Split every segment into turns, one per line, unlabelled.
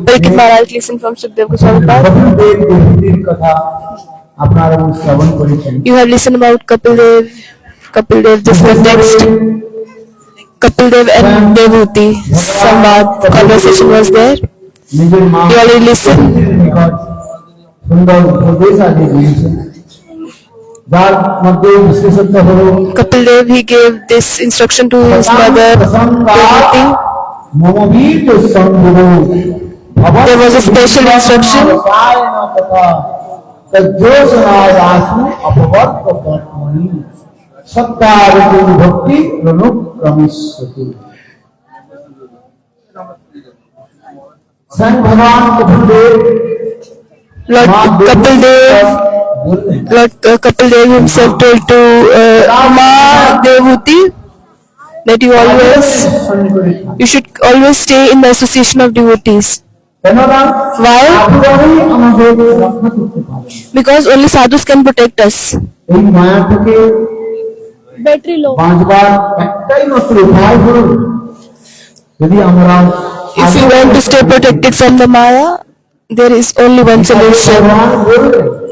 Parikshit Maharaj listened from Sukdev Goswami Pad. You have listened about Kapil Dev, this one text. Kapil Dev and Devhuti Samvad conversation was there. You already listened. Kapil Dev, he gave this instruction to his mother Devhuti. There was a special instruction. Lord Kapil Dev himself told to Ma Devhuti that you should always stay in the association of devotees. Why? Because only sadhus can protect us. Battery low. If you want to stay protected from the Maya, there is only one solution: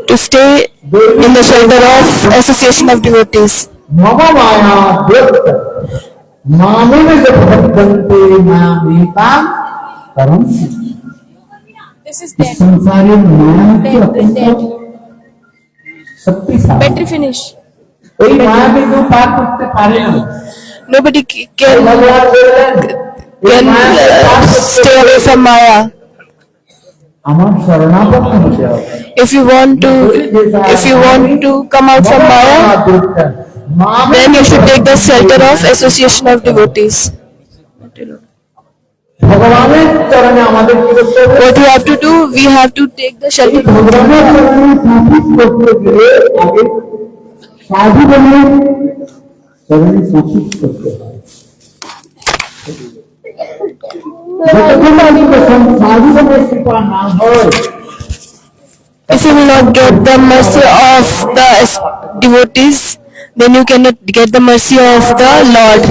to stay in the shelter of association of devotees. This is dead. Battery finish. Nobody can stay away from Maya. If you want to come out from Maya, then you should take the shelter of association of devotees. What you have to do, we have to take the shelter. If you will not get the mercy of the devotees, then you cannot get the mercy of the Lord.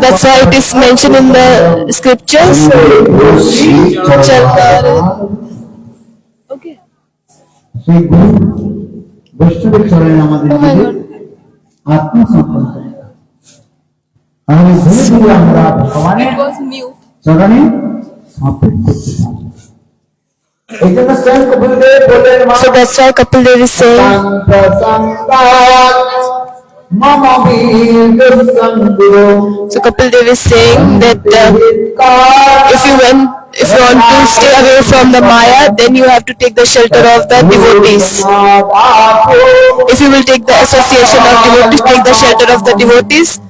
That's why it is mentioned in the scriptures. Okay. It was mute. So that's why Kapil Dev is saying, so Kapil Dev is saying that if you want to stay away from the Maya, then you have to take the shelter of the devotees. If you will take the association of devotees, take the shelter of the devotees,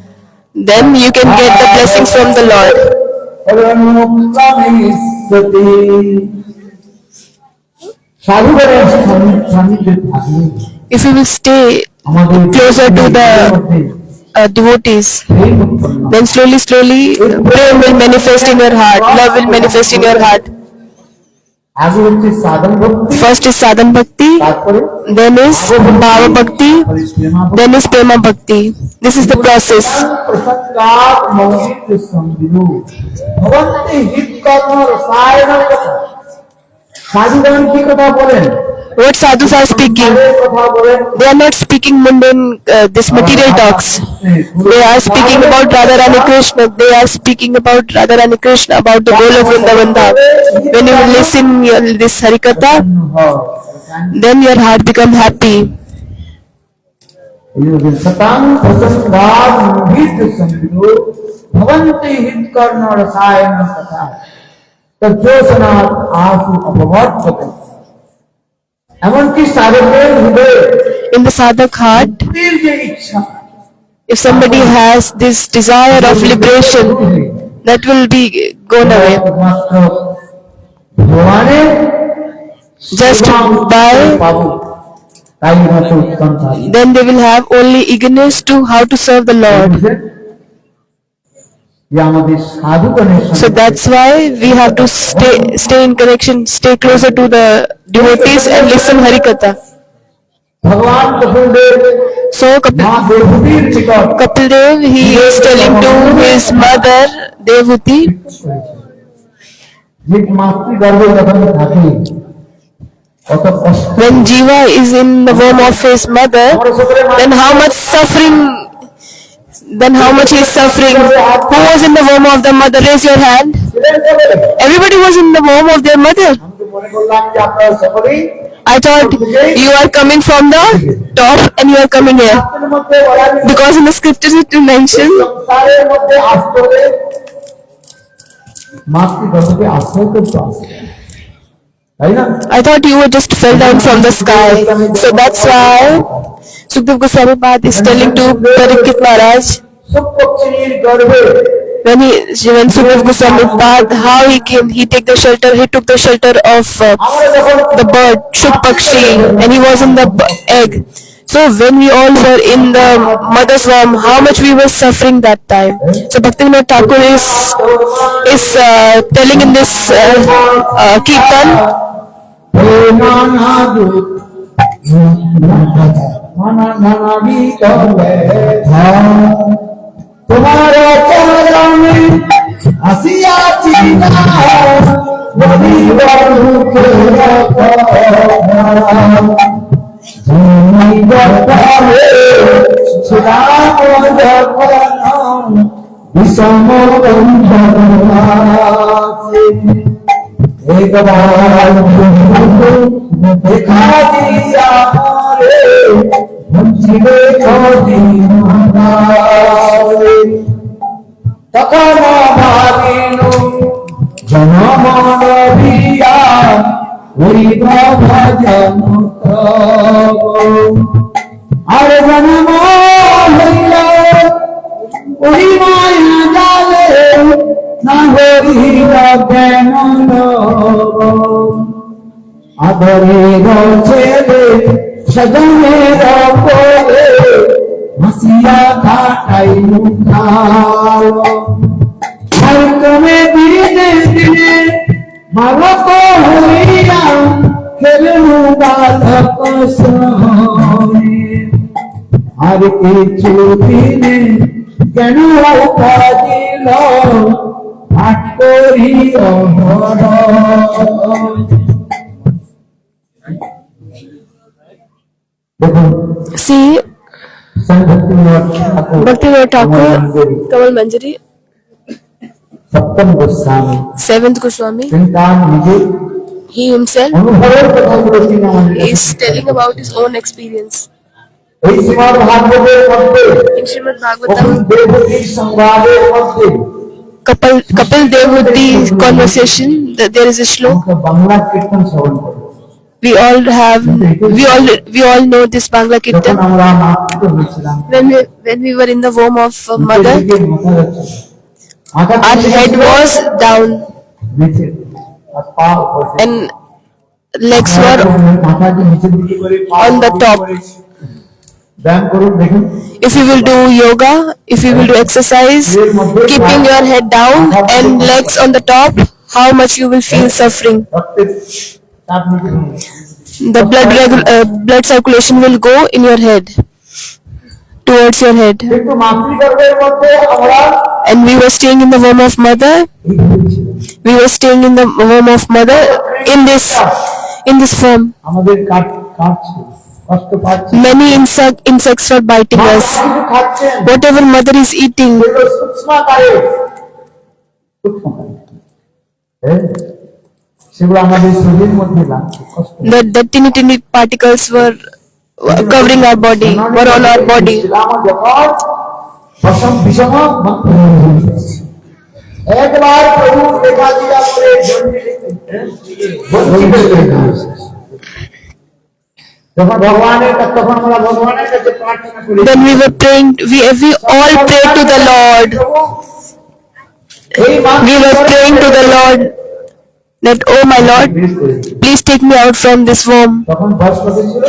then you can get the blessings from the Lord. If you will stay closer to the devotees, then slowly prayer will manifest in your heart, love will manifest in your heart. First is sadhan bhakti, then is bhava bhakti, then is prema bhakti. This is the process. What sadhus are speaking? They are not speaking mundane, this material talks. They are speaking about Radharani Krishna. They are speaking about Radharani Krishna, about the goal of Vrindavan Dham. When you listen this Harikatha, then your heart becomes happy. In the sadhak heart, if somebody has this desire of liberation, that will be gone away. Just by, then they will have only eagerness to how to serve the Lord. So that's why we have to stay in connection, stay closer to the devotees and listen Harikatha.
भगवान Kapil Dev
So
माँ देवहूतिर निकट
Kapil Dev, he is telling to his mother Devahuti,
যে মাতৃগর্ভে যখন থাকে কত কষ্ট
when Jiva is in the womb of his mother, then how much suffering, then how much he is suffering. Who was in the womb of the mother? Raise your hand. Everybody was in the womb of their mother.
আমি মনে করলাম যে আপনারা সকলেই
I thought you are coming from the top and you are coming here.
শাস্ত্রের মধ্যে বলা হয়েছে,
Because in the scriptures it mentioned,
সংসারের মধ্যে আশ্রয়ে মাতৃগর্ভে আশ্রয় করতে আসে, তাই না?
I thought you were just fell down from the sky. So that's why Sukdev Goswami Pad is telling to Parikshit Maharaj,
সুপক্ষীর গর্ভে
when Sukdev Goswami Pad, how he came, he took the shelter of
আমরা যখন
the bird, Shuk Pakshi, and he was in the egg. So when we all were in the mother's womb, how much we were suffering that time. So Bhaktivinoda Thakur is telling in this Kirtan,
তোমার চরণে আসিয়াছি না বলিবার মুখে বিষম একবার দেখা দিয়া রে বঞ্চিলে কদিন তখন ভাবিনু জনম নবিয়া হইব ভজন আর জনম হইল ওই মায়া জালে না হইল জ্ঞান আদরের ছেলে সজনের কোলে হাসিয়া কাটাই মুখাল আর তুমি দিনে দিনে বালক হইয়া খেলনু বালক সনে আর কিছু দিনে কেন উপাদিল পাঠ করি দেখুন
see Bhaktivinoda Thakur, Kamal Manjari,
সপ্তম গোস্বামী
7th Goswami,
তিনি তার নিজে
he himself
অনুভবের কথাগুলো তিনি আমাদের
is telling about his own experience.
এই শ্রীমদ্ ভাগবতের মধ্যে
In Srimad
কপিল
Bhagavatam,
দেবহূতির সংবাদের মধ্যে
Kapil Devahuti conversation, there is a shlok.
আমাকে বাংলা কীর্তন শ্রবণ করে
We all know this Bangla
যখন
Kirtan.
আমরা মাতৃ হয়েছিলাম
When we were in the womb of mother,
নিচের দিকে মাথা যাচ্ছে না। মাথা
our
নিচের
head
দিকে
was down
নিচে আর পা উপরে
and legs were
মাথা যে নিচের দিকে করে পা
on the
উপরে
top.
করে ব্যায়াম করুন দেখুন
If you will do yoga, if you will do exercise, keeping your head down and legs on the top, how much you will feel suffering.
রক্তের চাপ নিচে নেমে যায়।
The blood circulation will go in your head, towards your head.
কিন্তু মাতৃগর্ভের মধ্যে আমরা
And we were staying in the womb of mother.
এই হয়েছিল।
We were staying in the womb of mother in this form.
আমাদের কাটছে কষ্ট পাচ্ছে
Many insects were biting
মা
us.
কিছু খাচ্ছেন
Whatever mother is eating,
সেগুলো সূক্ষ্মাকারে হ্যাঁ? সেগুলো আমাদের শরীরের মধ্যে লাগছে কষ্ট
the tiny particles were covering our body, were on our body.
আমার যখন বিষম একবার প্রভু দেখা দিয়া করে যখন ভগবানের তখন আমরা ভগবানের কাছে প্রার্থনা করি
Then we were praying, we all prayed to the Lord.
এই
We were praying to the Lord that, oh my Lord, please take me out from this womb.
তখন বয়স কত ছিল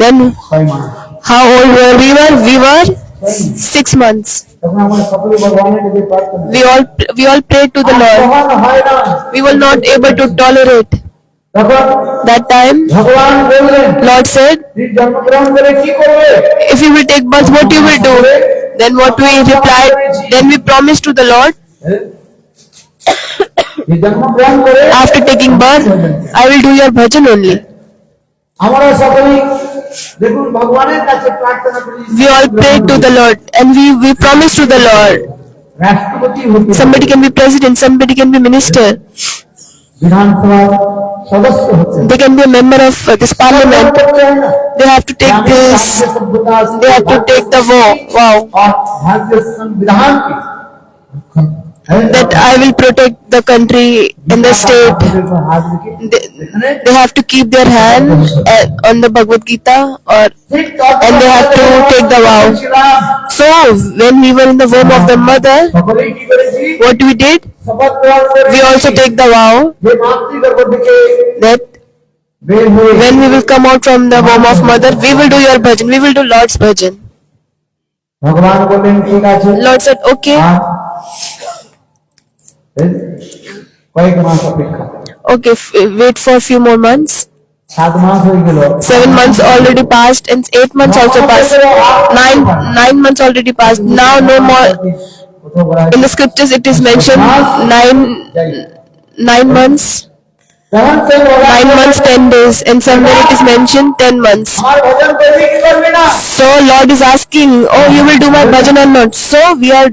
Then
6 mass
how old were we? We were 6 months.
তখন আমরা সকলে ভগবানের কাছে প্রার্থনা
We all prayed to the Lord.
তখন হয় না
We were not able to tolerate.
তখন
That time,
ভগবান বললেন
Lord said,
তুই জন্মগ্রহণ করে কি করবে?
if you will take birth, what you will do? Then what we replied, then we promised to the Lord,
তুই জন্মগ্রহণ করে
after taking birth, I will do your bhajan only.
আমরা সকলেই দেখুন ভগবানের কাছে প্রার্থনা করি।
We all prayed to the Lord and we promised to the Lord.
রাষ্ট্রপতি হতে
Somebody can be president, somebody can be minister,
বিধানসভা সদস্য হতে
they can be a member of this parliament. They have to take this, they have to take the vow,
और भारतीय संविधान की
that I will protect the country and the state. They have to keep their hand on the Bhagavad Gita and they have to take the vow. So when we were in the womb of the mother, what we did? We also take the vow that when we will come out from the womb of mother, we will do your bhajan, we will do Lord's bhajan.
ভগবান বলেন ঠিক আছে
Lord said, okay,
কয়েক মাস অপেক্ষা
okay, wait for a few more months.
7 মাস হয়ে গেল
7 months already passed and 8 months also passed. 9 months already passed. Now no more. In the scriptures it is mentioned 9 months, 9 months 10 days, and somewhere it is mentioned 10 months.
আমার ভজন করবি কি করবি না
So Lord is asking, oh, you will do my bhajan or not? So we are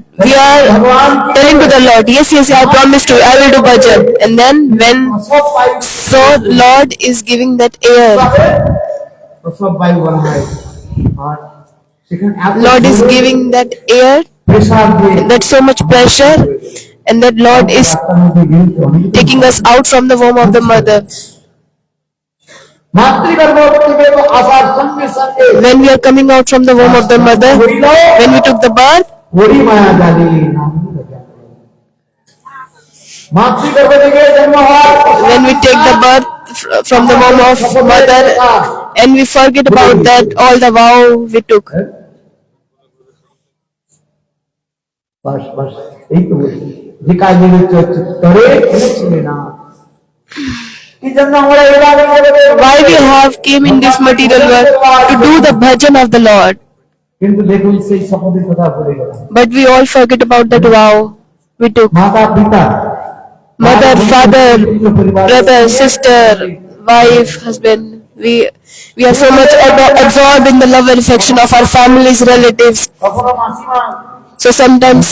telling to the Lord, yes, I promised you, I will do bhajan. And then when
সব পাই
so Lord is giving that air.
সব পাই বলা হয় আর সেখানে এত
Lord is giving that air,
pressure দিয়ে
that's so much pressure, and that Lord is taking us out from the womb of the mother.
মাতৃগর্ভ থেকে আসার সঙ্গে সঙ্গে
When we are coming out from the womb of the mother, when we took the birth,
ওরি মায়া জালি মাতৃগর্ভ থেকে জন্ম হওয়ার
when we take the birth from the womb of mother, and we forget about that, all the vow we took.
বাস বাস এই তো বলছি যে কাজের করে ছেলে না কি জন্য আমরা এভাবে
Why we have came in this material world to do the bhajan of the Lord,
কিন্তু দেখুন সেই শপথের কথা ভুলে গেলাম
but we all forget about that vow we took.
মাতা পিতা
Mother, father, brother, sister, wife, husband, we are so much absorbed in the love and affection of our families, relatives.
কখনো মাসিমা
So sometimes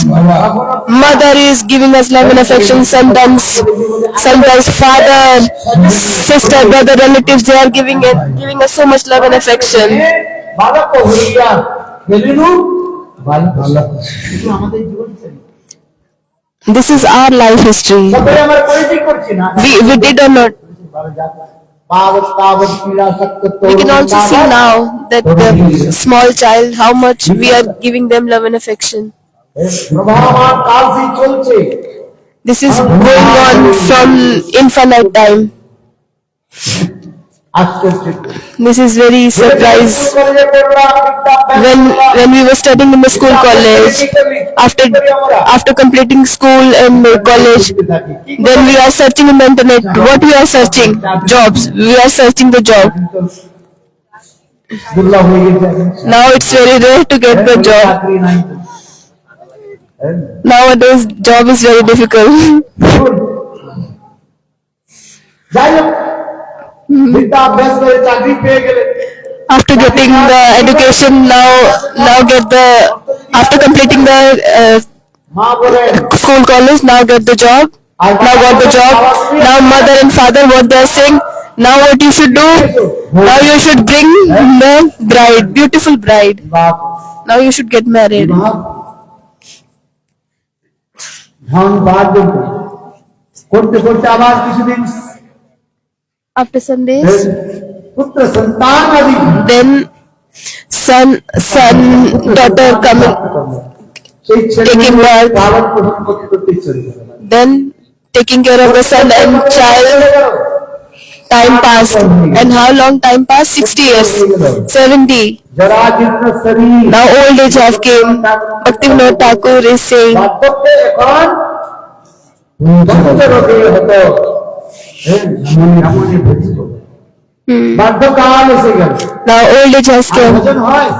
mother is giving us love and affection, sometimes father, sister, brother, relatives, they are giving us so much love and affection.
বালক হইয়া গেলিনু বালক কিন্তু আমাদের জীবন চলে
This is our life history.
সবাই আমরা পরিচয় করছি না
We did or not.
পাবত পাবত পীড়া সত্য তো
We can also see now that the small child, how much we are giving them love and affection.
প্রবাহমান কাল সেই চলছে
This is going on from infinite time.
আশ্চর্য
This is very surprise. When we were studying in the school college, after completing school and college, then we are searching in the internet. What we are searching? Jobs. We are searching the job.
দুর্লভ হয়ে গেছে
Now it's very rare to get the job.
চাকরি নাই
Nowadays, job is very difficult.
যাই হোক বিদ্যা অভ্যাস করে চাকরি পেয়ে গেলে
After getting the education, after completing the
মা বলে
school college, now get the job. Now got the job. Now mother and father, what they are saying, now what you should do? Now you should bring the bride, beautiful bride.
বাপ
Now you should get married.
বাপ ধন বাদ করতে করতে আবার কিছুদিন
After some days,
পুত্র সন্তান আদি
then son, daughter coming,
সেই ছেলে
Taking birth.
পালন পোষণ করতে করতে চলে গেল
then taking care of the son and child. Time passed. And how long time passed? 60 years. 70.
জরা জীর্ণ শরীর
Now old age have came. Bhaktivinoda Thakur is saying,
বার্ধক্যে এখন ভক্ত রোগে হতো এমনই বুঝতো বাধ্যকাল এসে গেল
Now old age has
R
come.
ভজন হয়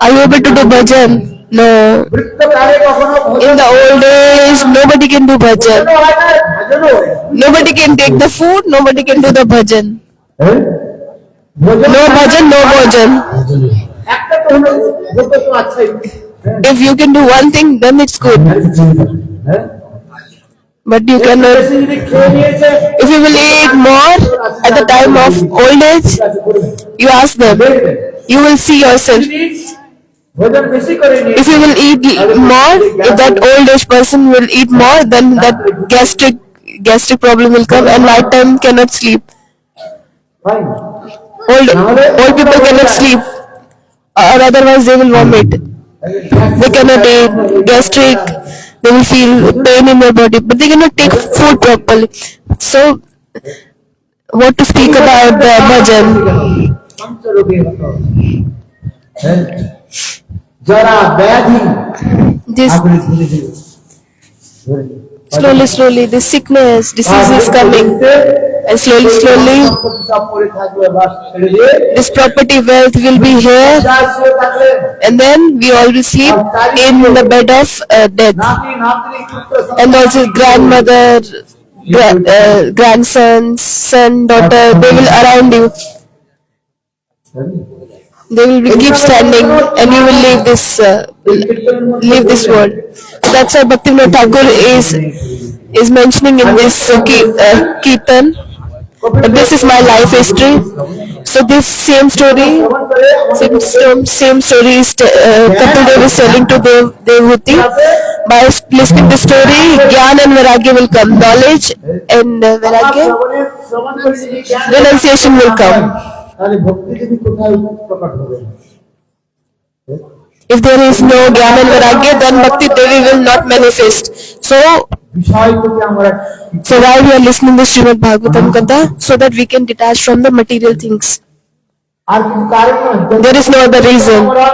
Are you able to do bhajan? No.
বৃত্তকালে কখনো
In the old age, nobody can do bhajan.
ভজনও হয় না ভজনও হয় না।
Nobody can take the food, nobody can do the bhajan.
হ্যাঁ? ভজন
No bhajan, no bhajan.
একটা তো হলো হতো তো আচ্ছাই
If you can do one thing, then it's good.
হ্যাঁ
But you cannot.
বেশি যদি খেয়ে নিয়েছে
If you will eat more at the time of old age, you ask them. You will see yourself.
ভোজন বেশি করে নিয়ে
If you will eat more, if that old age person will eat more, then that gastric problem will come, and night time cannot sleep.
হয় না।
Old people cannot sleep, or otherwise they will vomit. They cannot eat gastric. They will feel pain in their body, but they cannot take food properly. So, what to speak about the bhajan?
পঞ্চরোগে হতো হ্যাঁ? যারা ব্যাধি
This
আপনি ধীরে ধীরে
slowly, this sickness, disease is coming, and slowly,
সম্পত্তি সব পড়ে থাকবে বাস ছেড়ে দিয়ে
this property wealth will be here,
যা শুয়ে থাকলেন
and then we all will sleep in the bed of death,
নাতি নাতনি পুত্র
and also grandmother, grandsons, son, daughter, they will around you. They will be keep standing, and you will leave this world. That's why Bhaktivinoda Thakur is mentioning in this kirtan. But this is my life history. So this same story is Kapil Dev is telling to Devhuti. By listening to the story, Gyan and Vairagya will come. Knowledge and Vairagya,
শ্রবণ করে যদি জ্ঞান
renunciation will come.
তাহলে ভক্তি যদি কোথায় প্রকট হবে
If there is no Gyan and Vairagya, then Bhakti Devi will not manifest. So
বিষয় থেকে আমরা
why we are listening to Srimad Bhagavatam Katha? So that we can detach from the material things.
আর কিছু কারণ নয়
There is no other reason.
আমরা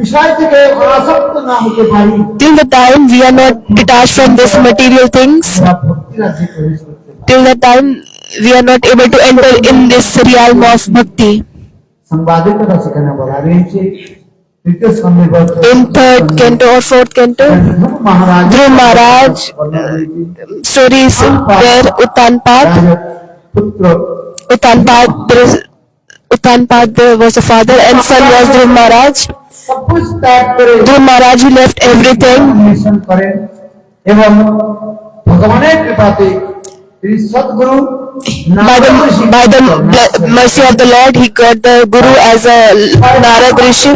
বিষয় থেকে আসক্ত না হতে পারি
Till the time we are not detached from these material things,
আমরা ভক্তি রাজ্যে প্রবেশ করতে পারি
till the time we are not able to enter in this realm of bhakti.
সংবাদিকতা সেখানে বলা রয়েছে তৃতীয় স্কন্ধে
In third canto or fourth canto,
Maharaj
Dhruv Maharaj stories where Uttanpad
পুত্র
was the father and son was Dhruv Maharaj.
সব কিছু ত্যাগ করে
Dhruv Maharaj he left everything,
অন্বেষণ করেন এবং ভগবানের কৃপাতে তিনি সদ্গুরু
by the mercy of the Lord he got the Guru as a Narad Rishi,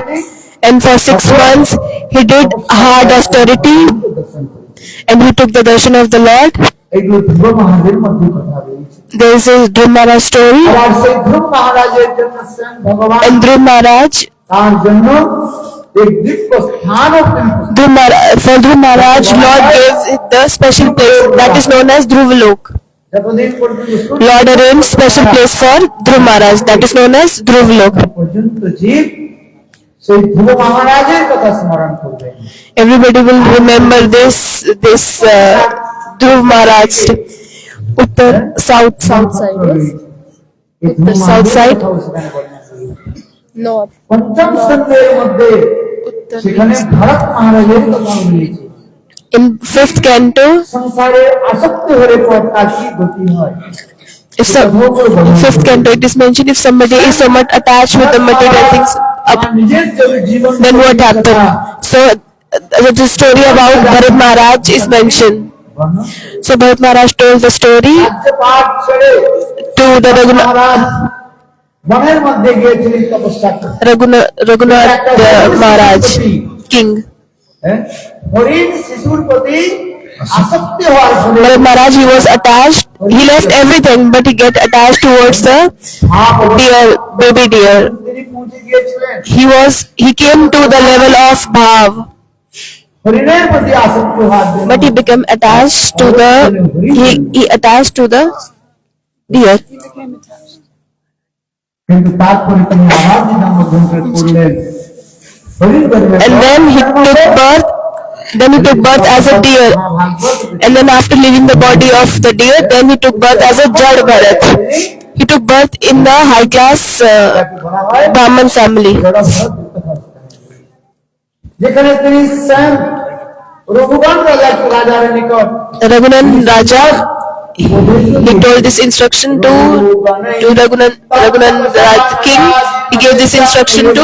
and for 6 months he did hard austerity and he took the darshan of the Lord.
এইগুলো ধ্রুব মহারাজের মধ্যে কথা রয়েছে
There is a Dhruv Maharaj story,
আবার সেই ধ্রুব মহারাজের জন্য স্বয়ং ভগবান
and Dhruv Maharaj
তার জন্য এক দিব্য স্থানও তিনি
for Dhruv Maharaj Lord gave the special place that is known as Dhruvalok.
যতদিন পর্যন্ত
Lord arranged special place for Dhruv Maharaj that is known as Dhruvalok.
পর্যন্ত জীব সেই ধ্রুব মহারাজের কথা স্মরণ করবে
Everybody will remember this Dhruv Maharaj. Uttar south side. Yes?
এই ধ্রুব
South side?
মহারাজের কথাও সেখানে বর্ণনা করেছে।
North.
পঞ্চম স্কন্ধের মধ্যে সেখানে ভরত মহারাজের কথা রয়েছে
In 5th canto,
সংসারে আসক্ত হলে পর তার কি গতি হয়
if in 5th canto it is mentioned if somebody is so much attached with the material things,
আমার নিজের জীবন
then what happened? So the story about Bharat Maharaj is mentioned. So Bharat Maharaj told the story
রাজ্যপাট ছেড়ে
to the
মহারাজ বনের মধ্যে গিয়েছিলেন তপস্যা করতে
Raghunath Maharaj, king.
হ্যাঁ? হরিণ শিশুর প্রতি আসক্তি হওয়ার ফলে
Bharat Maharaj he was attached. He left everything, but he get attached towards the baby deer.
তিনি পৌঁছে গিয়েছিলেন
He came to the level of bhav,
হরিণের প্রতি আসক্তি হওয়ার জন্য
but he became attached to he attached to the deer.
কিন্তু তারপরে তিনি আবার জন্মগ্রহণ করলেন হরিণ গর্ভে
And then he took birth Then he took birth as a deer. And then after leaving the body of the deer, then he took birth as a Jad Bharat. He took birth in the high class Brahman family.
যেখানে তিনি স্বয়ং রঘুবন রাজার নিকট
Raghunan Raja, he told this instruction to Raghunan king. He gave this instruction to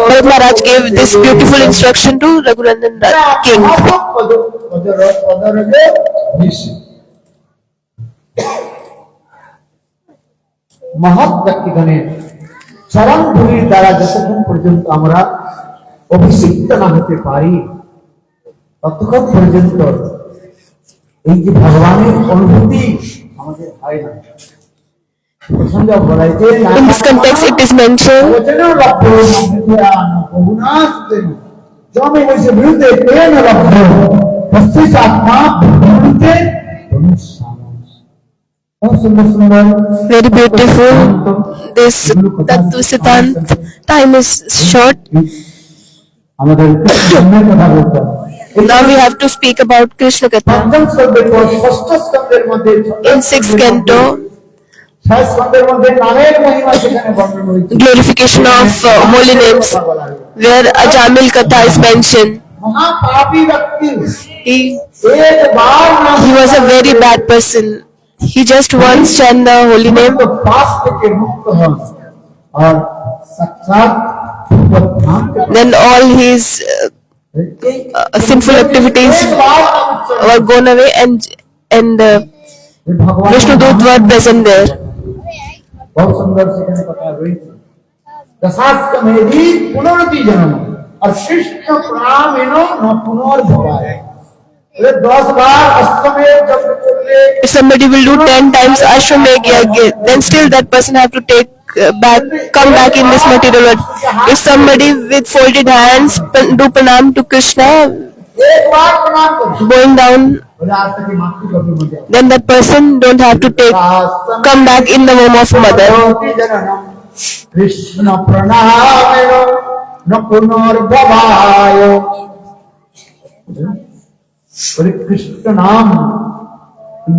Bharat Maharaj gave this beautiful instruction to Raghunan king.
মহৎ ব্যক্তিগণের চরণ ধূলির দ্বারা যতক্ষণ পর্যন্ত আমরা অভিষিক্ত না হতে পারি ততক্ষণ পর্যন্ত এই যে ভগবানের অনুভূতি আমাদের হয় না। প্রসঙ্গে বলা হয়েছে
In this context, it is mentioned
জমে বসে বিরুদ্ধে প্রেম লব্ধ বস্তিত আত্মা বিরুদ্ধে
very beautiful. This Tattva Siddhant. Time is short.
আমাদের কৃষ্ণের কথা বলতে হবে।
Now we have to speak about Krishna Katha.
পঞ্চম স্কন্ধের পর ষষ্ঠ স্কন্ধের মধ্যে
In sixth canto,
ষষ্ঠ স্কন্ধের মধ্যে নামের মহিমা সেখানে বর্ণনা হয়েছে।
glorification of holy names, where Ajamil Katha is mentioned.
মহাপাপী ব্যক্তি
He was a very bad person. He just once chanted the holy name,
পাপ থেকে মুক্ত হন আর সাক্ষাৎ ভগবান
then all his sinful activities were gone away, and Vishnu Dut were present there.
बहुत सुंदर সেখানে কথা রয়েছে দশাস্তমেধি পুনরতি জন্ম আর কৃষ্ণ প্রামেন ন পুনর্ভবায় 10 বার অষ্টমের জপ করলে
If somebody will do 10 times Ashwamedh Yajna, then still that person have to come back in this material world. If somebody with folded hands do pranam to Krishna,
एक बार प्रणाम करो
going down,
बोले आज तक मातृ गर्भ में जाए
then that person don't have to come back in the womb of mother.
Krishna প্রণামেন ন পুনর্ভবায় बोले कृष्ण नाम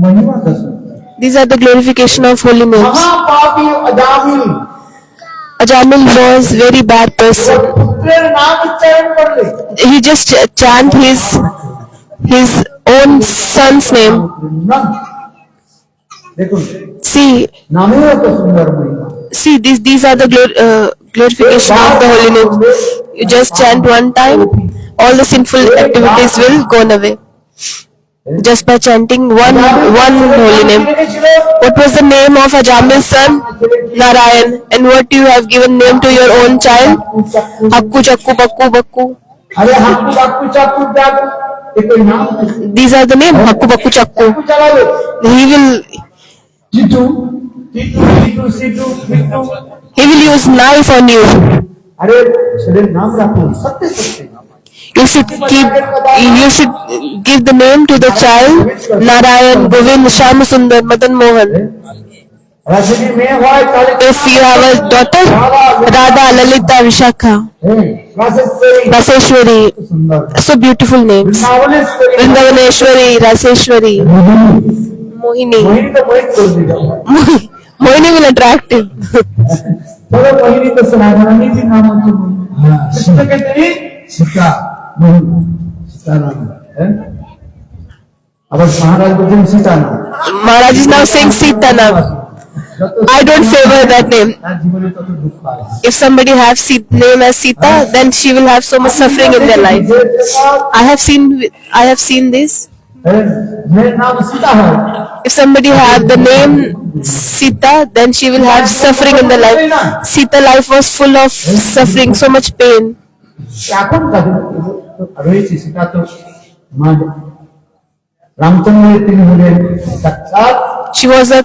महिमा का सुंदर
These are the glorification of holy names.
महापापी Ajamil
Ajamil was very bad person.
पुत्रेर नाम उच्चारण कर ले
He just chant his own son's name.
देखो
See,
नामे तो सुंदर महिमा
these are the glorification of the holy names. You just chant one time, all the sinful activities will go away. Just by chanting one holy name. What was the name of Ajamil's son? Narayan. And what you have given name to your own child? Hakku Chakku Bakku Bakku.
अरे Haku Baku चाकू डाकू ये कोई नाम
These are the name Hakku Bakku Chakku.
चलावे
He will
Jitu Jitu Jitu सीटू Jitu
use knife on you.
अरे शरीर नाम रखो सत्य सत्य
You should give the name to the child Narayan, Govind, Shyam-Sundar, Madan Mohan.
राजनी में होय ताले
If you have a daughter, Radha, Lalita, Vishakha,
Rajeshwari
Raseshwari,
सुंदर
so beautiful names.
Vrindavaneshwari
Vrindavaneshwari, Raseshwari, Mohini.
Mohini तो मोहित कर दिया
Mohini will attract him.
चलो मोहिनी तो सनातनी जी नाम है हां कृष्ण के तेरी सीता सीता नाम है अब महाराज बोलते हैं सीता नाम
Maharaj is now saying Sita now. I don't favor that name.
जीवन तो दुख आए
If somebody have name as Sita, then she will have so much suffering in their life. I have seen this.
मेरा नाम सीता है
If somebody have the name Sita, then she will have suffering in their life. Sita life was full of suffering, so much pain.
এখন কাজে রয়েছে সেটা তো মা রামচন্দ্রের তিনি হলেন সাক্ষাৎ
She was a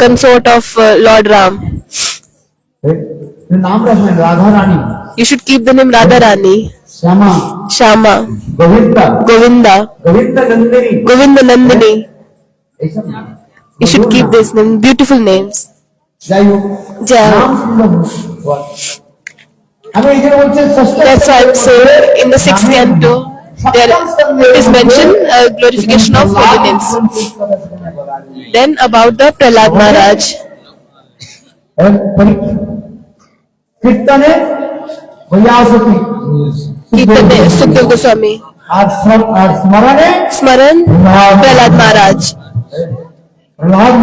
consort of Lord Ram.
नाम रखना Radha Rani
You should keep the name Radha Rani,
Shyama
Shama,
Govinda
Govinda,
Govind Nandini
Govinda Nandini.
ऐसा नाम
You should keep this name, beautiful names.
যাই হোক
যাই হোক।
নাম সুন্দর বল। আমি এই যে বলছি ষষ্ঠ
That's why I'm saying in the sixth canto there it is mentioned glorification of holy names. Then about the Prahlad Maharaj.
কীর্তনে ভৈয়াসতি
Kirtane Sukhdev Goswami.
আর আর স্মরণে
Smaran Prahlad Maharaj.
প্রহ্লাদ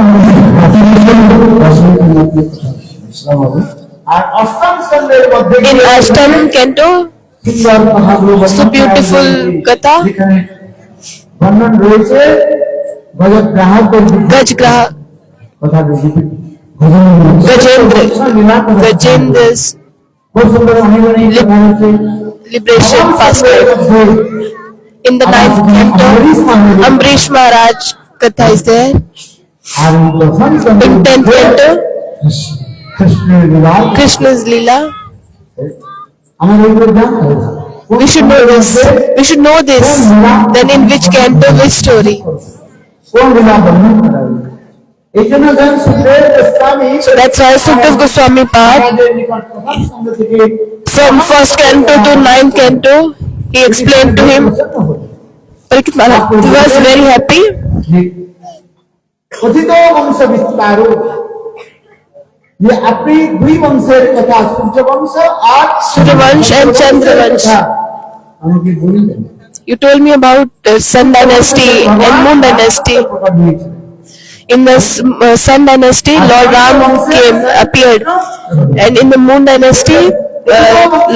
আর অষ্টম স্কন্ধের মধ্যে
In Ashtam canto,
সুন্দর কথাগুলো
so beautiful katha,
যেখানে বর্ণন রয়েছে গ্রাহকদের
Gajgraha,
কথা রয়েছে
Gajendra's
খুব সুন্দর অনেক
liberation fasted. In the ninth canto, Ambrish Maharaj katha is there.
R
In tenth canto,
কৃষ্ণের বিবাহ
Krishna's Leela.
আমাদের এগুলো জানতে হবে
We should know this. We should know this. Then in which canto, which story.
কোন লীলা বর্ণন করা হয়েছে এই জন্য যেন Sukhdev Goswami
So that's why Sukhdev Goswami Path,
মহারাজের নিকট প্রথম স্কন্ধ থেকে
from first canto to ninth canto, he explained to him. Parikshit Maharaj, he was very happy.
কথিত বংশ বিস্তার যে আপনি দুই বংশের কথা সূর্যবংশ আর
Suryavansh and Chandravansh.
আমাকে বললেন
You told me about Sun dynasty and Moon dynasty. In the Sun dynasty, Lord Ram appeared, and in the Moon dynasty,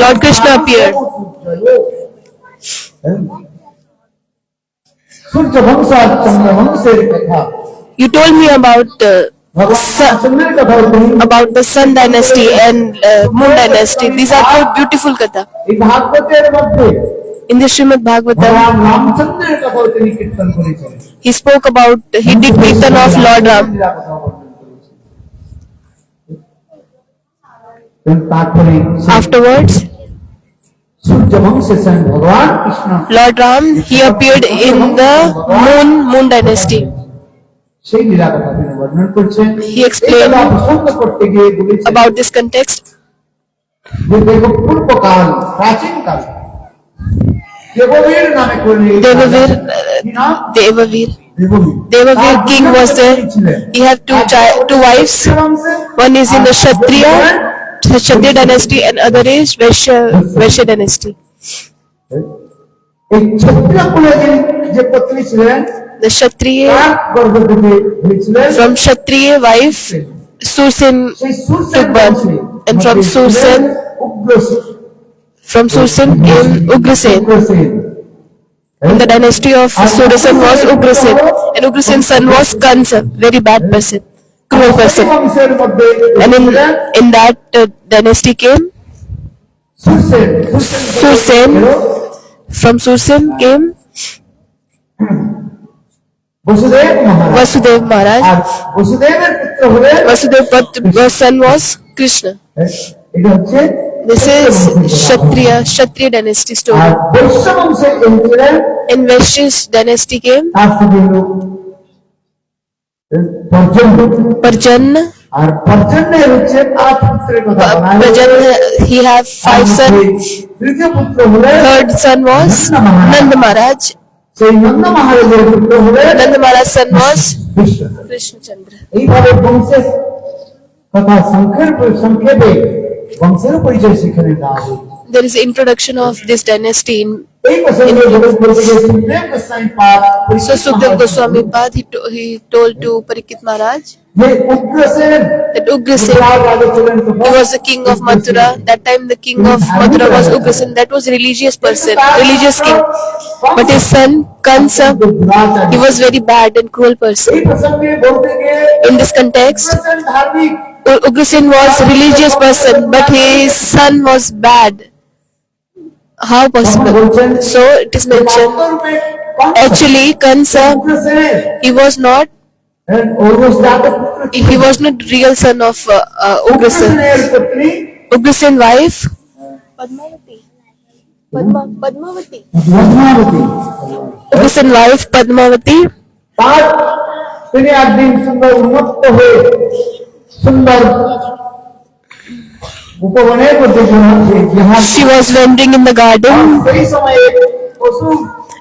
Lord Krishna appeared.
সূর্যবংশ আর চন্দ্রবংশের কথা
You told me about
ভগবান রামচন্দ্রের কথা
the Sun dynasty and Moon dynasty. These are two beautiful katha.
এই ভাগবতের মধ্যে
In the Srimad Bhagavatam,
ভগবান রামচন্দ্রের কথাও তিনি কীর্তন করেছেন
he spoke about, he did kirtan of Lord Ram.
তারপরে
Afterwards,
সূর্যবংশে স্বয়ং ভগবান Krishna
Lord Ram, he appeared in the Moon dynasty.
সেই লীলা কথা তিনি বর্ণন করছেন
He explained
এই কথা প্রসঙ্গ করতে গিয়ে বলেছেন
About this context,
যে দেখো পূর্বকাল প্রাচীন কাল দেববীর নামে করলে
Devavir,
কি নাম?
Devavir.
দেববীর
Devavir king was there. He had two wives. One is in the Kshatriya dynasty, and other is Vaishya dynasty.
এই ক্ষত্রিয় কুলে যে পত্নী ছিলেন
The Kshatriya,
তার গর্ভ থেকে হয়েছিলেন
from Kshatriya wife, Sursen
সেই Surasena
took birth, and from Sursen came Ugrasen. And the dynasty of Sursen was Ugrasen, and Ugrasen's son was Kansa, very bad person, cruel person.
বংশের মধ্যে
And in that dynasty came
Surasena
from Sursen came
Vasudev Maharaj
Vasudev Maharaj.
আর বসুদেবের পুত্র হলেন
Vasudev's son was Krishna.
এটা হচ্ছে
This is Kshatriya dynasty
R
story.
বৈশ্য বংশে এই ছিলেন
In Vaishya's dynasty came
তার থেকে হলো
Parjanya.
আর পর্জন্যের হচ্ছে 5 পুত্রের কথা বলা হয়েছে।
Parjanya, he have 5 sons.
তৃতীয় পুত্র হলেন
Third son was Nanda Maharaj.
সেই নন্দ মহারাজের পুত্র হলেন
Nanda Maharaj's son was
Krishna.
Krishna Chandra.
এইভাবে বংশের কথা সংক্ষেপে বংশের পরিচয় সেখানে দেওয়া হয়েছে।
There is introduction of this dynasty in
এই প্রসঙ্গে জগৎ বলতে গিয়ে সুখদেব গোস্বামী পাদ
So Sukhdev Goswami Pad, he told to Parikshit Maharaj
যে উগ্রসেন
that Ugrasen,
রাজা ছিলেন তখন
he was the king of Mathura. That time the king of Mathura was Ugrasen. That was religious person, religious king. But his son Kansa, he was very bad and cruel person.
এই প্রসঙ্গে বলতে গিয়ে
In this context,
Ugrasen ধার্মিক
Ugrasen was religious person, but his son was bad. How possible? So it is mentioned. Actually, Kansa,
উগ্রসেনের
he was not
পুত্র
he was not real son of Ugrasen.
উগ্রসেনের পত্নী
Ugrasen wife Padmavati. Padmavati.
Padmavati
Ugrasen wife Padmavati.
তার তিনি একদিন সুন্দর উন্মত্ত হয়ে सुंदर उपवने को देखा
She was wandering in the garden,
कई समय एक पशु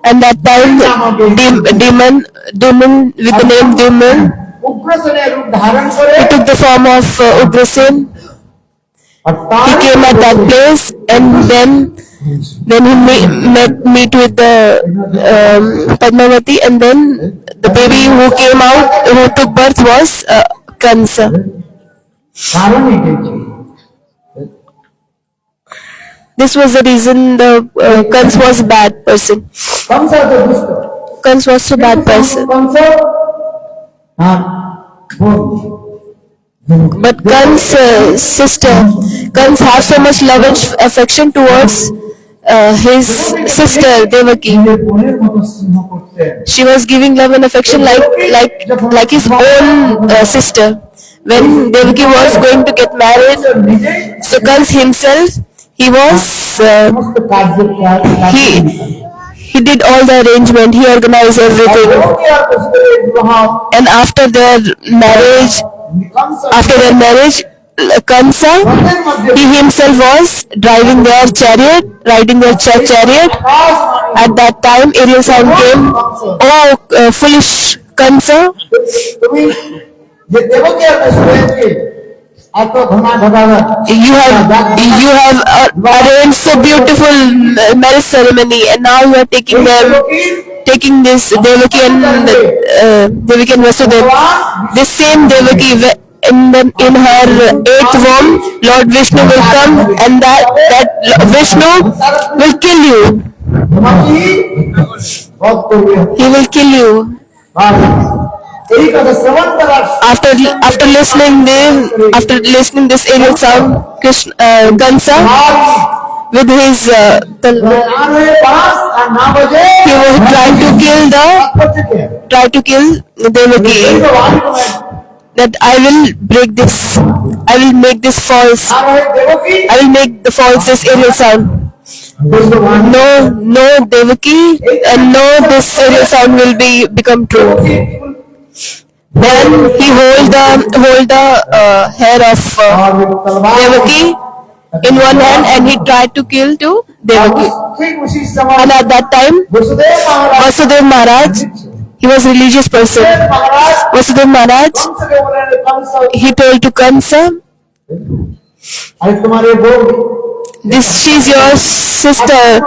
and that time demon with the name demon,
Ugrasen रूप धारण करे
he took the form of Ugrasen.
और
He came at that place, and then he meet with the Padmavati, and then the baby who came out, who took birth, was Kansa.
कारण ही देखिए
This was the reason the Kans was a bad person.
कौन सा तो दुष्ट
Kans was a bad person.
कौन सा हाँ बोल
But Kans' sister, Kans have so much love and affection towards his sister Devaki.
बोले मत सिंह करते हैं
She was giving love and affection like his own sister. When Devaki was going to get married,
निजे
so Kans himself, he was
समस्त कार्य किया
he did all the arrangement. He organized everything. And after their marriage, Kansa, he himself was riding their chariot. At that time, Ariel sound came. Oh, foolish Kansa!
तुम्ही जे देवकी और आपको घुमा घटावा
You have arranged so beautiful marriage ceremony, and now you are taking this Devaki and Vasudev. This same Devaki, in her 8th womb, Lord Vishnu will come, and that Vishnu will kill you.
बहुत तो
He will kill you.
यही का श्रवण करा
After listening this Ariel sound, Kansa with his
आने पास और ना बजे
he was trying to kill Devaki. That I will break this. I will make this false.
Devaki
I will make the false this Ariel sound. No Devaki, and no this Ariel sound will become true. Then he hold the hair of Devaki in one hand, and he tried to kill to Devaki.
ठीक उसी समय
And at that time,
Vasudev Maharaj
Vasudev Maharaj, he was a religious person.
Maharaj
Vasudev Maharaj,
Kans के बोले Kans
he told to Kansa,
अरे तुम्हारे वो
she's your sister,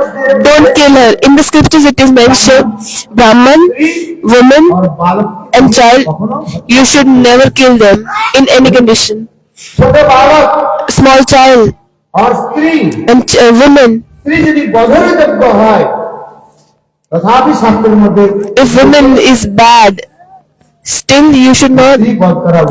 don't kill her. In the scriptures it is mentioned, Brahman, woman
और बालक
and child, you should never kill them in any condition.
छोटे बालक
Small child
और स्त्री
and woman,
स्त्री यदि बधर योग्य है तथापि शास्त्र मध्ये
if woman is bad, still you should
स्त्री बध करा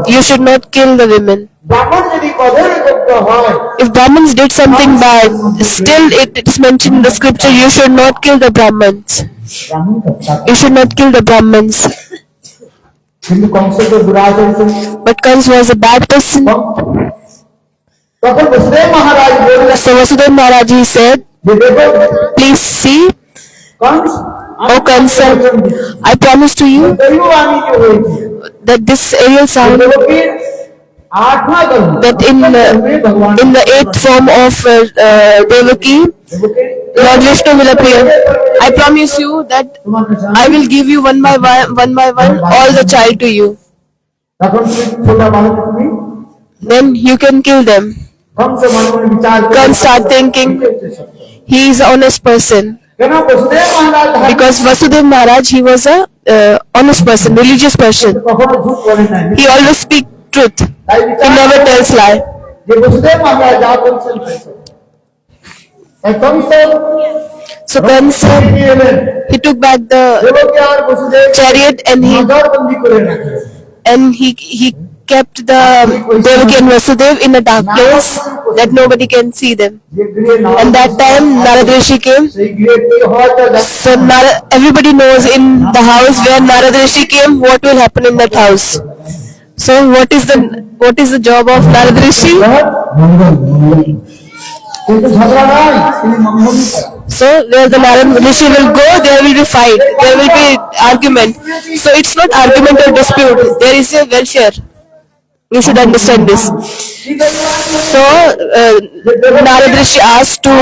not kill the women.
ब्राह्मण यदि बधर योग्य है
If Brahmins did something bad, still it is mentioned in the scripture, you should not kill the Brahmins.
ब्राह्मण करता
You should not kill the Brahmins.
किंतु कंस तो दुराचारी थे
But Kans was a bad person.
तब वसुदेव महाराज बोले
So Vasudev Maharaj, he said,
ये देखो
please see,
Kans
O Kansa, I promise to you
दैववाणी जो हुई
that this Ariel sound,
Devaki आठवां गल
that in the 8th form of Devaki, Lord Vishnu will appear. I promise you that I will give you one by one all the child to you.
तখন छोटा बालक तुम्ही
Then you can kill them.
कम से मन में विचार
Can start thinking he is an honest person.
कहना वसुदेव महाराज
Because Vasudev Maharaj, he was a honest person, religious person.
कखनो झूठ बोले नहीं
He always speak truth. He never tells lie.
ये वसुदेव महाराज आप उनसे कम से
So Kansa, he took back the
Devaki और वसुदेव
chariot, and
बंदी को ले रखे
he kept the Devaki and Vasudev in a dark place that nobody can see them.
ये गृह
And that time Narad Rishi came.
सही गृह की हो तो
So everybody knows in the house where Narad Rishi came, what will happen in that house. So what is the job of Narad Rishi?
किंतु झगड़ा नहीं इसलिए मंगल
So where the Narad Rishi will go, there will be fight, there will be argument. So it's not argument or dispute, there is a welfare. You should understand this.
কি দেখতে পাচ্ছি?
So, Narad Rishi asked to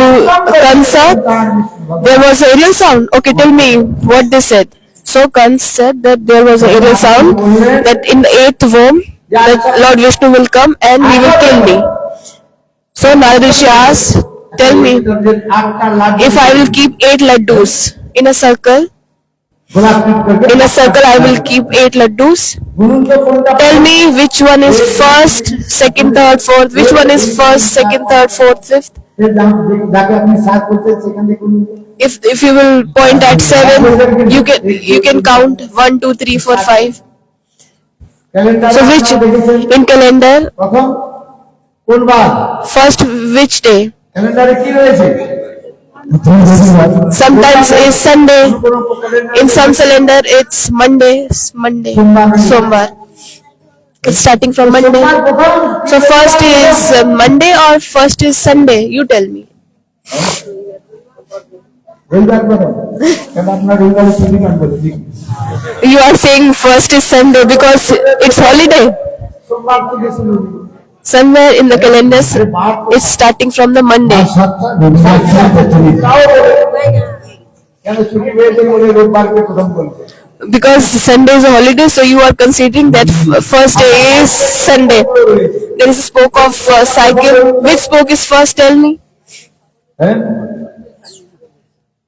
Kansa, there was a aerial sound. Okay, tell me what they said. So Kans said that there was a aerial sound that in the 8th womb, that Lord Vishnu will come and he will kill me. So Narad Rishi asked, tell me, if I will keep 8 laddus in a circle, I will keep 8 laddus. Tell me which one is first, second, third, fourth. Which one is first, second, third, fourth, fifth?
যাকে আপনি search করছেন সেখান থেকে
If you will point at 7, you can count 1, 2, 3, 4, 5. So which in calendar,
প্রথম কোন বার
first which day?
ক্যালেন্ডারে কি রয়েছে?
Sometimes it's Sunday. In some calendar it's Monday. Somvar. It's starting from Monday. So first is Monday or first is Sunday? You tell me.
রবিবার করো কেন আপনার রবিবারে ছুটি পান বলে
You are saying first is Sunday because it's holiday.
সোমবার থেকে শুরু
Somewhere in the calendars it's starting from the Monday.
কেন ছুটি হয়েছে বলে রবিবারকে প্রথম বলছে
Because Sunday is a holiday, so you are considering that first day is Sunday. There is a spoke of cycle. Which spoke is first? Tell me.
হ্যাঁ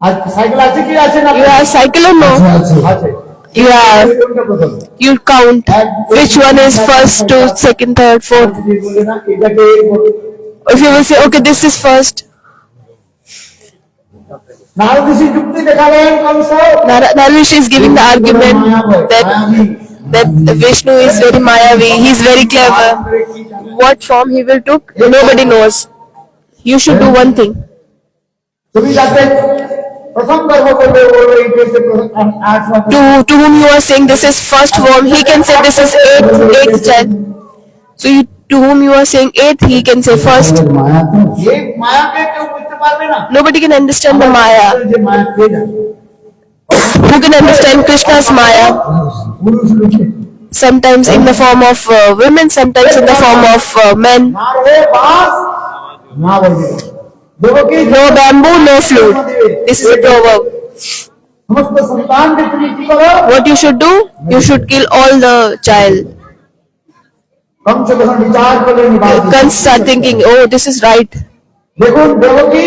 আর cycle আছে কি আছে না
You have cycle or no?
আছে
You have.
কোনটা প্রথম
You count. Which one is first to second, third, fourth?
যদি বলে না এটাকে
If you will say, okay, this is first.
Narad ঋষি যুক্তি দেখালেন Kansa
Narad is giving the argument that Vishnu is very Mayavi. He is very clever. What form he will took, nobody knows. You should do one thing.
তুমি যাতে প্রথম গর্ভ করবে ওর এইটাতে আট
To whom you are saying this is first form, he can say this is eighth child. So to whom you are saying eighth, he can say first.
মায়া তো এই মায়াকে কেউ বুঝতে পারবে না
Nobody can understand the Maya.
যে মায়া কে জানে
Who can understand Krishna's Maya?
পুরুষ লোকে
Sometimes in the form of women, sometimes in the form of men.
না রহে বাস না বলবে Devaki
No bamboo, no flute. This is a proverb.
সমস্ত সন্তানকে তুমি কি করো
What you should do? You should kill all the child.
Kansa যখন বিচার করলেন
Kans start thinking, oh, this is right.
দেখুন দেবকী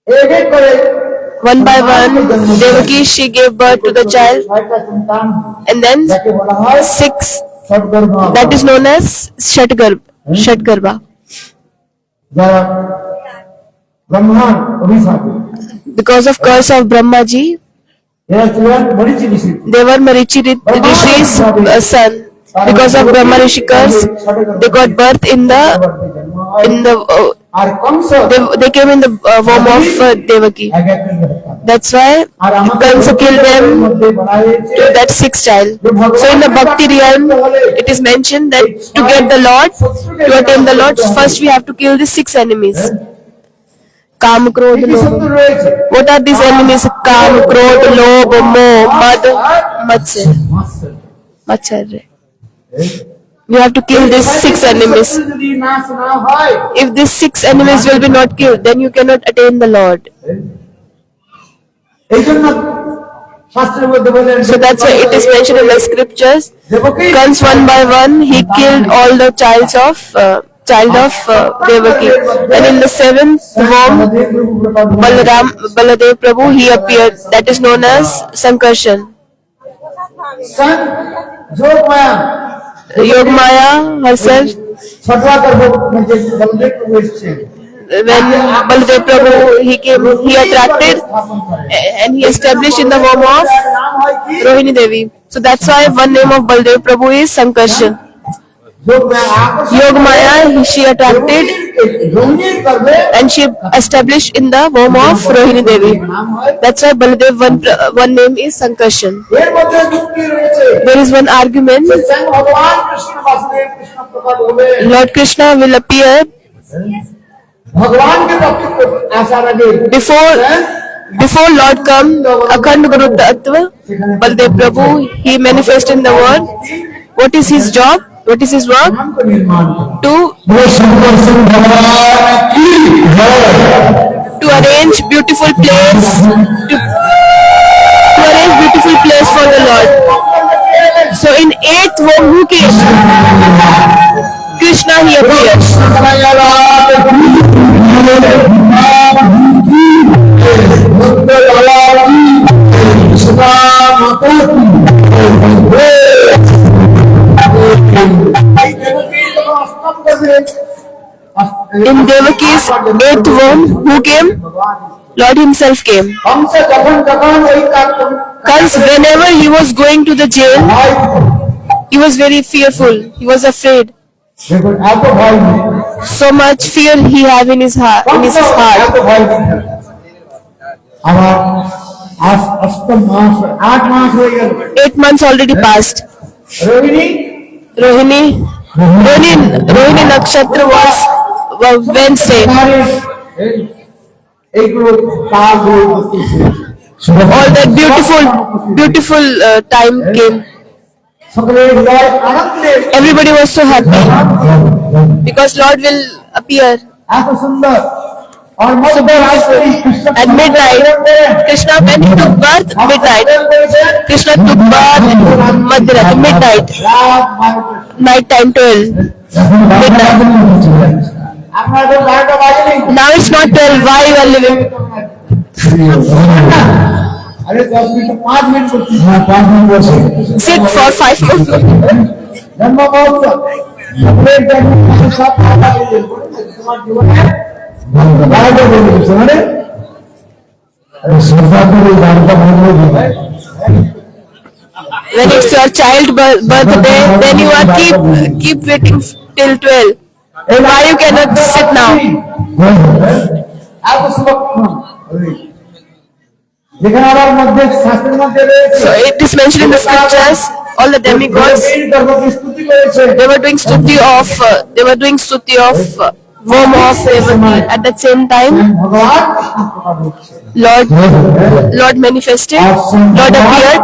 এক এক করে
One by one, Devaki, she gave birth to the child,
ছয়টা সন্তান
and then
যাকে বলা হয়
6,
সৎগর্ভ
that is known as Shatgarbha.
যারা ব্রহ্মার অভিশাপে
Because of curse of Brahmaji,
এরা ছিলেন মরিচি ঋষি
they were Marichi Rishi's son. Because of Brahma Rishi curse, they got birth in the
R Kansa
they came in the womb of Devaki.
এক এক করে হত্যা করে।
That's why
আর আমাদের
Kansa killed them
মধ্যে বলা হয়েছে
to that 6th child. So in the Bhakti realm, it is mentioned that to get the Lord, to attain the Lord, first we have to kill the 6 enemies. Kam, Krodh,
কি
Lobh.
শত্রু রয়েছে
What are these enemies? Kam, Krodh, Lobh, Moh, Mad, Matsya. Macharya. You have to kill these 6 enemies.
শত্রু যদি নাশ না হয়
If these 6 enemies will be not killed, then you cannot attain the Lord.
এই জন্য শাস্ত্রের মধ্যে বলেন
So that's why it is mentioned in the scriptures.
Devaki
Comes one by one, he killed all the child of Devaki. And in the 7th womb, Baladev Prabhu, he appeared. That is known as Sankarshan.
সন যোগ মায়া
Yogmaya herself,
ছটরা গর্ভ যে বলদেব প্রভু এসেছেন
when Baladev Prabhu, he came, he attracted and he established in the womb of
নাম হয় কি
Rohini Devi. So that's why one name of Baladev Prabhu is Sankarshan.
যোগ মায়া আকর্ষণ
Yogmaya, she attracted
রোহিণীর গর্ভে
and she established in the womb of Rohini Devi.
নাম হয়
That's why Baladev one name is Sankarshan.
এর মধ্যে যুক্তি রয়েছে
There is one argument.
স্বয়ং ভগবান কৃষ্ণ বাসুদেব কৃষ্ণ প্রকট হলে
Lord Krishna will appear
ভগবানকে প্রাপ্ত আসার আগে
before Lord come, Akhand Guru Tattva, Baladev Prabhu, he manifest in the world What is his job? What is his work?
भगवान को निर्माण करा।
To
वो शंकर सिंह भगवान की है।
arrange beautiful place to arrange beautiful place for the Lord. So in eighth home, who came? Krishna he appeared. In Devaki's eighth womb, who came? Lord himself came.
हमसे जखन जखन वही
Because whenever he was going to the jail, he was very fearful. He was afraid.
देखो आपको भय नहीं
So much fear he had in his heart.
आपको भय नहीं আমার অষ্টম মাস 8 মাস হয়ে গেল
8 months already passed.
Rohini
Rohini Nakshatra was Wednesday.
এইগুলো কাল হচ্ছে
All that beautiful time came.
সকলের হৃদয় আনন্দে
Everybody was so happy because Lord will appear.
এত সুন্দর আর মধ্যে রাত্রি Krishna
At midnight, Krishna when he took birth, midnight. Krishna took birth at midnight,
রাত
12 night time 12. Midnight.
আপনাদের 12টা বাজেনি
Now it's not 12. Why you are living?
আরে 10 minute 5 minute করছি
हाँ 5 minute बचे।
Sit for 5 minutes.
জন্ম মহোৎসব আপনাদের জন্ম সব কথা বলে তোমার জীবনে বারোটা বলে দিচ্ছে মানে
सरदार को भी जानता बहुत लोग हैं।
When it's your child birthday, then you are keep waiting till 12. Why you cannot sit now?
এত সুন্দর যেখানে আমার মধ্যে শাস্ত্রের মধ্যে রয়েছে
So it is mentioned in the scriptures. All the demigods
ধর্মকে স্তুতি করেছে
they were doing stuti of womb of Devaki. At that same time,
ভগবান কৃষ্ণ প্রকাশ হচ্ছে
Lord manifested. Lord appeared.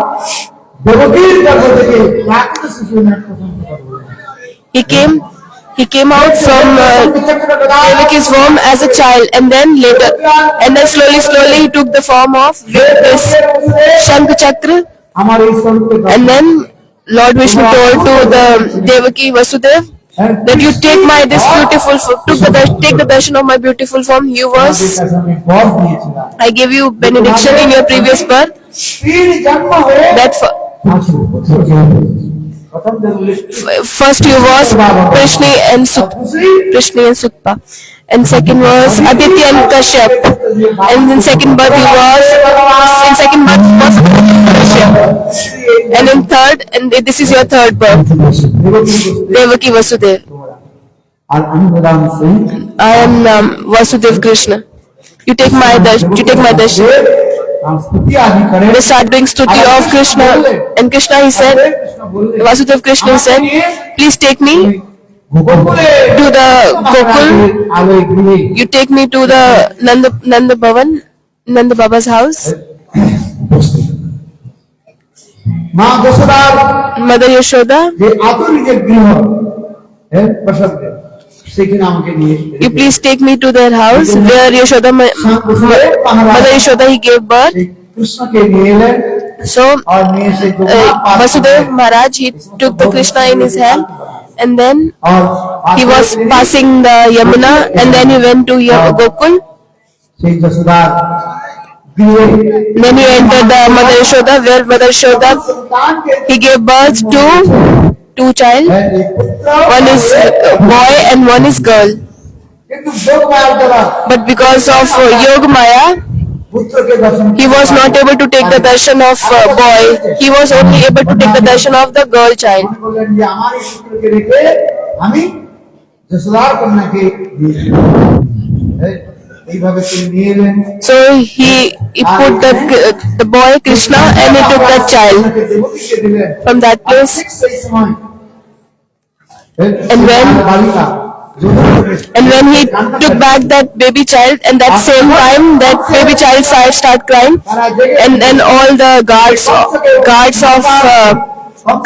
দেবকীর গর্ভ থেকে প্রাকৃত শিশুর নাট্য সম্পন্ন
He came out from Devaki's womb as a child, and then slowly he took the form of this Shankh Chakra.
আমার এই স্বরূপে
And then Lord Vishnu told to the Devaki Vasudev that you take take the darshan of my beautiful form.
আমি বর দিয়েছিলাম
I gave you benediction in your previous birth.
তিন জন্ম হয়ে
That
প্রথম যে
first you was Prishni and Sutpa, and second was Aditya and Kashyap, and in second birth was Kashyap, and in third, and this is your third birth, Devaki Vasudev.
আর আমি বললাম Singh
I am Vasudev Krishna. You take my darshan.
স্তুতি আদি করে
They start doing stuti of Krishna, and Krishna he said, Vasudev Krishna said, please take me
গোকুলে
to the Gokul.
আলোয় গৃহে
You take me to the Nanda Bhavan, Nanda Baba's house.
মা যশোদার
Mother Yashoda,
যে আতুরি যে গৃহ প্রসব সেখানে আমাকে নিয়ে
you please take me to their house where Mother Yashoda he gave birth.
সেই কৃষ্ণকে নিয়ে এলেন
So
আর নিয়ে সেই যমুনা পার
Vasudev Maharaj he took the Krishna in his hand, and then
R
he was passing the Yamuna, and then he went to Gokul.
সেই যশোদার গৃহে
Then he entered the Mother Yashoda, where Mother Yashoda
সন্তানকে
he gave birth to two child.
এই পুত্র
One is boy and one is girl.
কিন্তু যোগ মায়ার দ্বারা
But because of Yoga Maya,
পুত্রকে দর্শন
he was not able to take the darshan of boy. He was only able to take the darshan of the girl child.
মনে করলেন যে আমার এই পুত্রকে রেখে আমি যশোদার কন্যাকে দিয়ে দেব। এইভাবে তিনি নিয়ে এলেন
So he put the boy Krishna and he took that child
দেবকীকে দিলেন
from that place.
ঠিক সেই সময়
And when-
বালিকা
And when he took back that baby child, and that same time that baby child start crying, and then all the guards of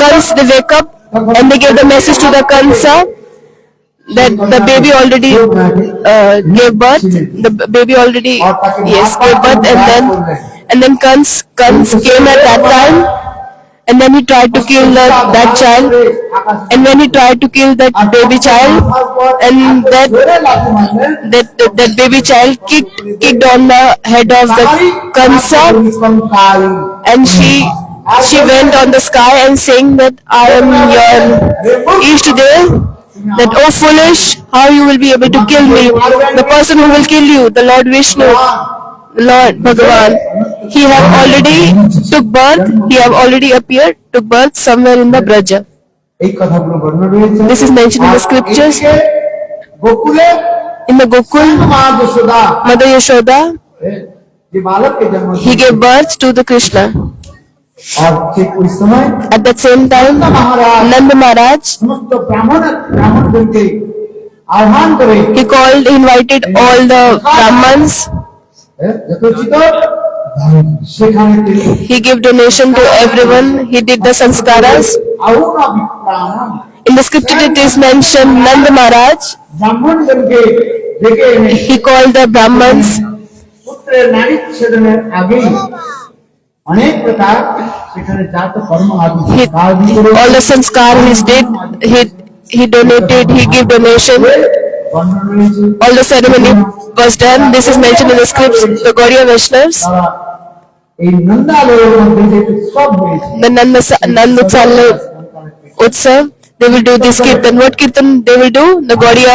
Kals they wake up and they gave the message to the Kansa that the baby already gave birth. The baby already gave birth, and then Kans came at that time, and then he tried to kill that child. And when he tried to kill that baby child, and that baby child kicked on the head of the Kansa, and she went on the sky and saying that I am your Ishtadev, that oh foolish, how you will be able to kill me? The person who will kill you, the Lord Vishnu, Lord Bhagavan, he have already took birth, he have already appeared, took birth somewhere in the Braja.
এই কথাগুলো বর্ণনা রয়েছে।
This is mentioned in the scriptures.
গোকুলে
In the Gokul,
মা Yashoda
Mother Yashoda,
যে বালককে জন্ম
he gave birth to the Krishna.
আর ঠিক ওই সময়
At that same time, Nanda Maharaj,
সমস্ত ব্রাহ্মণদেরকে আহ্বান করে
he invited all the Brahmins.
যথোচিত সেখানে তিনি
He gave donation to everyone. He did the sanskaras.
আহুনা বিপ্রাণম
In the scripture it is mentioned Nanda Maharaj,
ব্রাহ্মণদেরকে ডেকে এনে
he called the Brahmins.
পুত্রের নারীচ্ছেদনের আগেই অনেক প্রকার সেখানে জাত কর্ম আদি
All the sanskar he donated, he gave donation.
বর্ণনা রয়েছে।
All the ceremony was done. This is mentioned in the scripts. The Gaudiya Vaishnavas,
তারা এই নন্দালয়ের মধ্যে যে উৎসব হয়েছে
the Nanda Utsala Utsav, they will do this kirtan. What kirtan they will do? The Gaudiya